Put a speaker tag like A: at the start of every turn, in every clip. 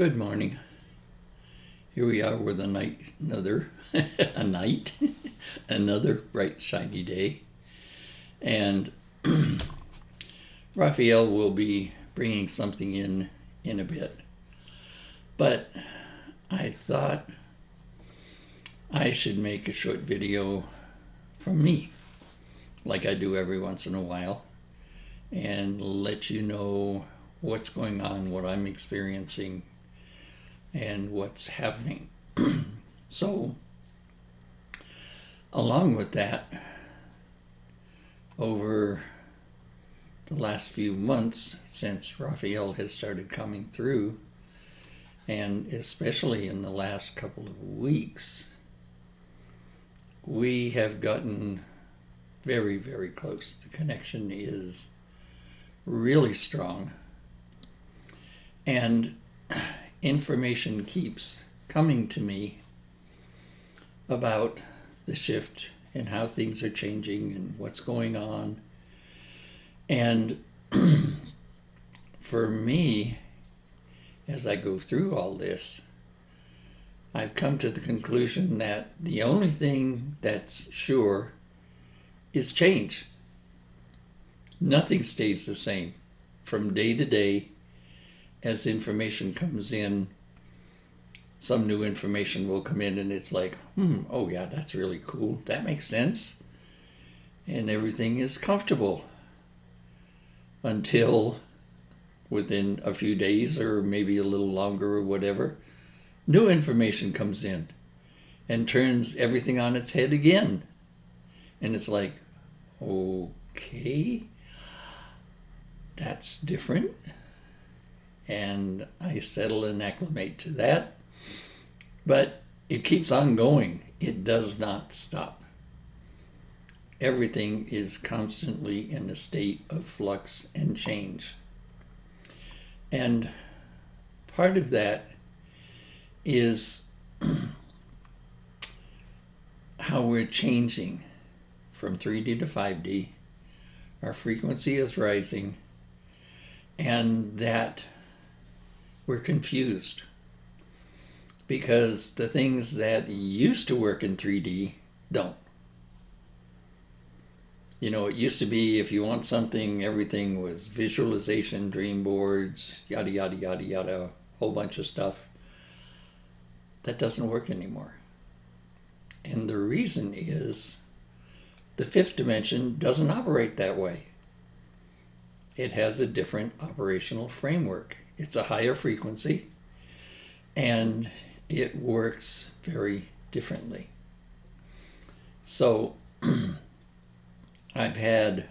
A: Good morning. Here we are with another a night, another bright shiny day, and Raphael will be bringing something in a bit. But I thought I should make a short video from me, like I do every once in a while, and let you know what's going on, what I'm experiencing, and what's happening. So, along with that, over the last few months since Raphael has started coming through, and especially in the last couple of weeks, we have gotten very, very close. The connection is really strong, and information keeps coming to me about the shift and how things are changing and what's going on. And for me, as I go through all this, I've come to the conclusion that the only thing that's sure is change. Nothing stays the same from day to day. As information comes in, some new information will come in and it's like, oh yeah, that's really cool. That makes sense. And everything is comfortable until within a few days or maybe a little longer or whatever, new information comes in and turns everything on its head again. And it's like, okay, that's different. And I settle and acclimate to that. But it keeps on going. It does not stop. Everything is constantly in a state of flux and change. And part of that is how we're changing from 3D to 5D. Our frequency is rising, and that we're confused because the things that used to work in 3D don't. You know, it used to be if you want something, everything was visualization, dream boards, yada, yada, yada, yada, a whole bunch of stuff. That doesn't work anymore. And the reason is the fifth dimension doesn't operate that way. It has a different operational framework. It's a higher frequency, and it works very differently. So I've had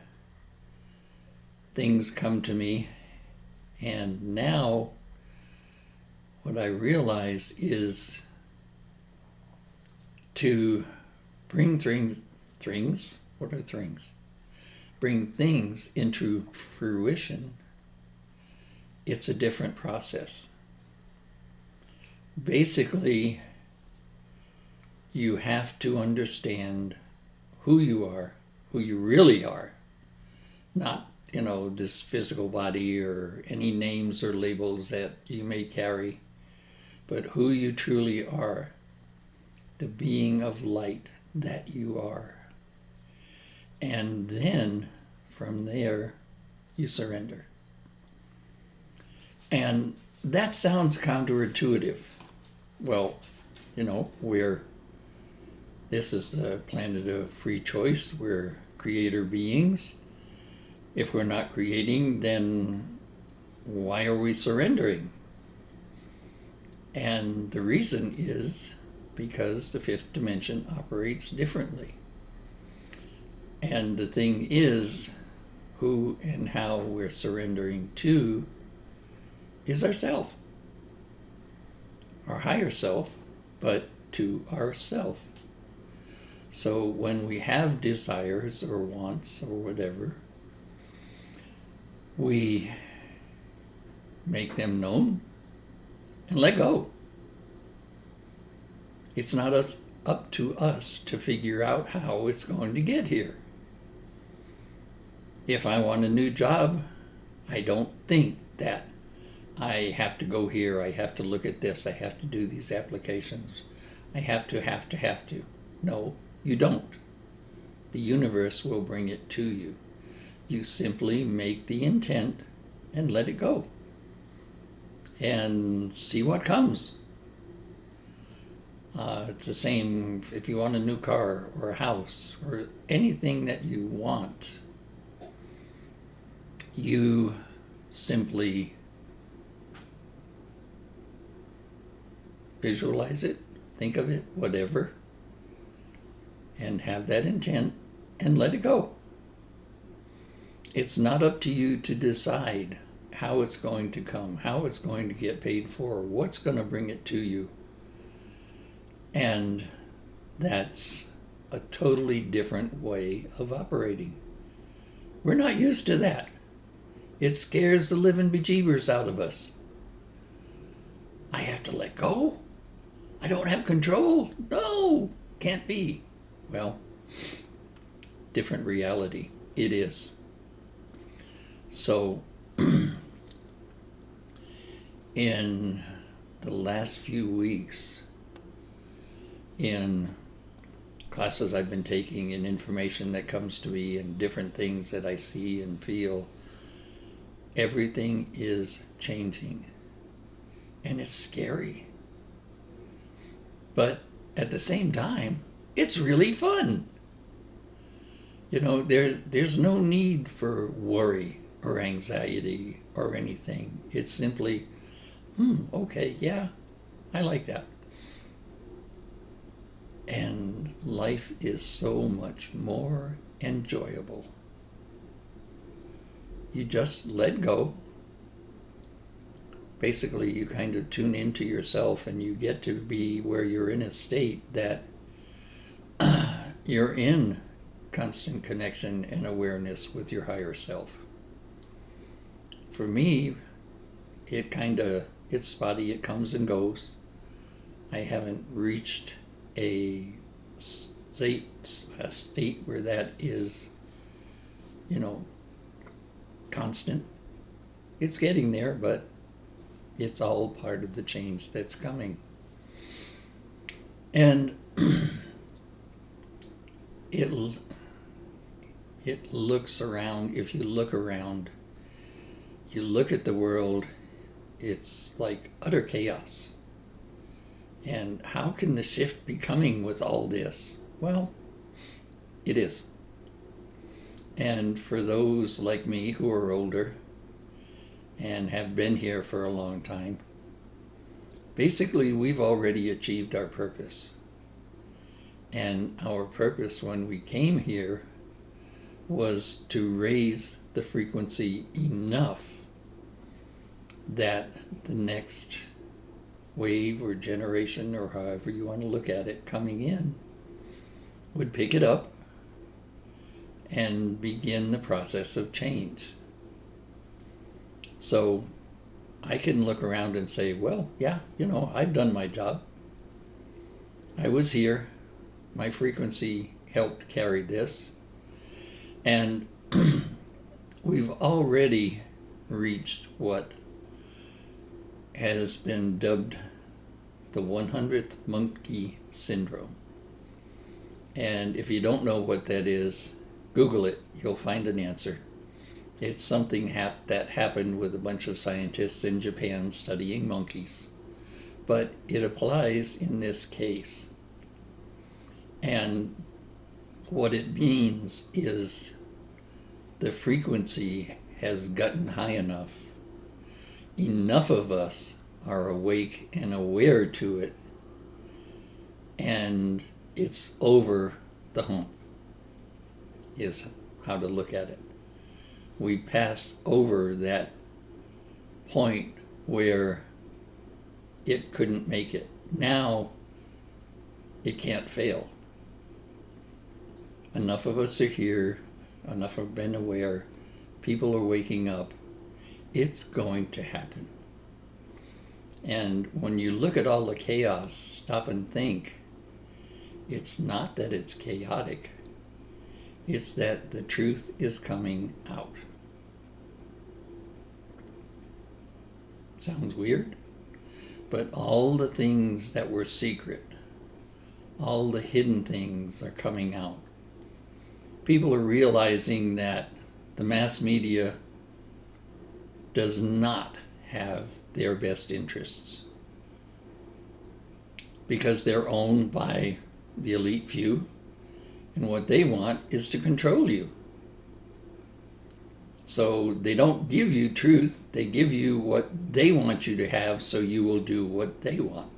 A: things come to me, and now what I realize is to bring things, what are things? Bring things into fruition, it's a different process. Basically, you have to understand who you are, who you really are, not, this physical body or any names or labels that you may carry, but who you truly are, the being of light that you are. And then from there, you surrender. And that sounds counterintuitive. Well, this is the planet of free choice. We're creator beings. If we're not creating, then why are we surrendering? And the reason is because the fifth dimension operates differently. And the thing is, who and how we're surrendering to is ourself, our higher self, but to ourself. So when we have desires or wants or whatever, we make them known and let go. It's not up to us to figure out how it's going to get here. If I want a new job, I don't think that I have to go here, I have to look at this, I have to do these applications, I have to. No, you don't. The universe will bring it to you. You simply make the intent and let it go and see what comes. It's the same if you want a new car or a house or anything that you want. You simply visualize it, think of it, whatever, and have that intent and let it go. It's not up to you to decide how it's going to come, how it's going to get paid for, what's going to bring it to you. And that's a totally different way of operating. We're not used to that. It scares the living bejeebers out of us. I have to let go? I don't have control? No, can't be. Well, different reality. It is. So, in the last few weeks, in classes I've been taking and information that comes to me and different things that I see and feel, everything is changing. And it's scary. But at the same time, it's really fun. You know, there's no need for worry or anxiety or anything. It's simply, okay, yeah, I like that. And life is so much more enjoyable. You just let go. Basically, you kind of tune into yourself and you get to be where you're in a state that you're in constant connection and awareness with your higher self. For me, it's spotty, it comes and goes. I haven't reached a state where that is, constant. It's getting there, but it's all part of the change that's coming. And it looks around, if you look around, you look at the world, it's like utter chaos. And how can the shift be coming with all this? Well, it is. And for those like me who are older and have been here for a long time, basically we've already achieved our purpose. And our purpose when we came here was to raise the frequency enough that the next wave or generation, or however you want to look at it, coming in would pick it up and begin the process of change. So I can look around and say, well, yeah, I've done my job. I was here. My frequency helped carry this. And we've already reached what has been dubbed the 100th monkey syndrome. And if you don't know what that is, Google it, you'll find an answer. It's something that happened with a bunch of scientists in Japan studying monkeys. But it applies in this case. And what it means is the frequency has gotten high enough. Enough of us are awake and aware to it, and it's over the hump, is how to look at it. We passed over that point where it couldn't make it. Now it can't fail. Enough of us are here, enough have been aware, people are waking up. It's going to happen. And when you look at all the chaos, stop and think, it's not that it's chaotic, it's that the truth is coming out. Sounds weird, but all the things that were secret, all the hidden things are coming out. People are realizing that the mass media does not have their best interests because they're owned by the elite few, and what they want is to control you. So they don't give you truth, they give you what they want you to have so you will do what they want.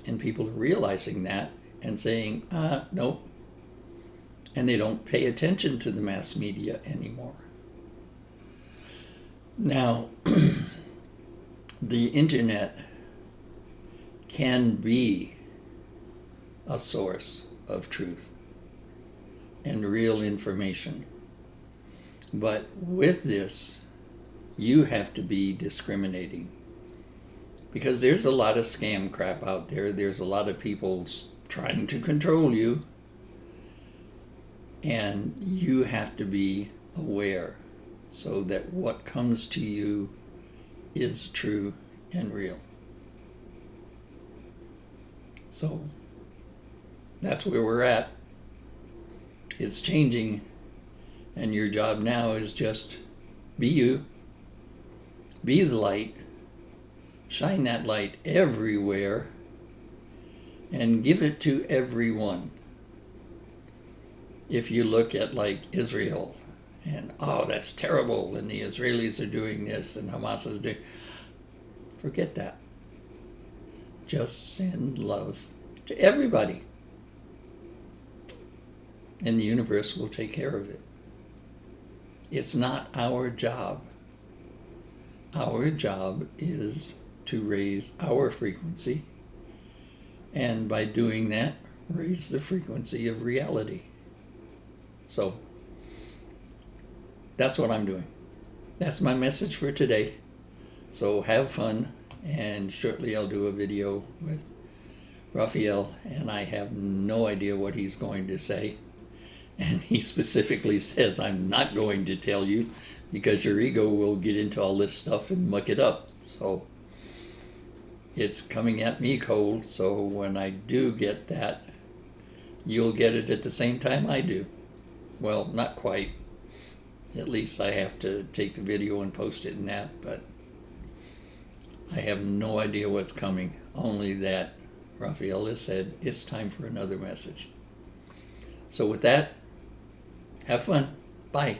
A: And people are realizing that and saying, nope. And they don't pay attention to the mass media anymore. Now, the internet can be a source of truth and real information. But with this, you have to be discriminating. Because there's a lot of scam crap out there. There's a lot of people trying to control you. And you have to be aware so that what comes to you is true and real. So that's where we're at. It's changing, and your job now is just be you, be the light, shine that light everywhere, and give it to everyone. If you look at like Israel, and that's terrible, and the Israelis are doing this, and Hamas is doing, forget that. Just send love to everybody, and the universe will take care of it. It's not our job. Our job is to raise our frequency, and by doing that, raise the frequency of reality. So that's what I'm doing. That's my message for today. So have fun, and shortly I'll do a video with Raphael, and I have no idea what he's going to say. And he specifically says, I'm not going to tell you because your ego will get into all this stuff and muck it up. So it's coming at me cold. So when I do get that, you'll get it at the same time I do. Well, not quite. At least I have to take the video and post it and that, but I have no idea what's coming. Only that Raphael has said it's time for another message. So with that, have fun. Bye.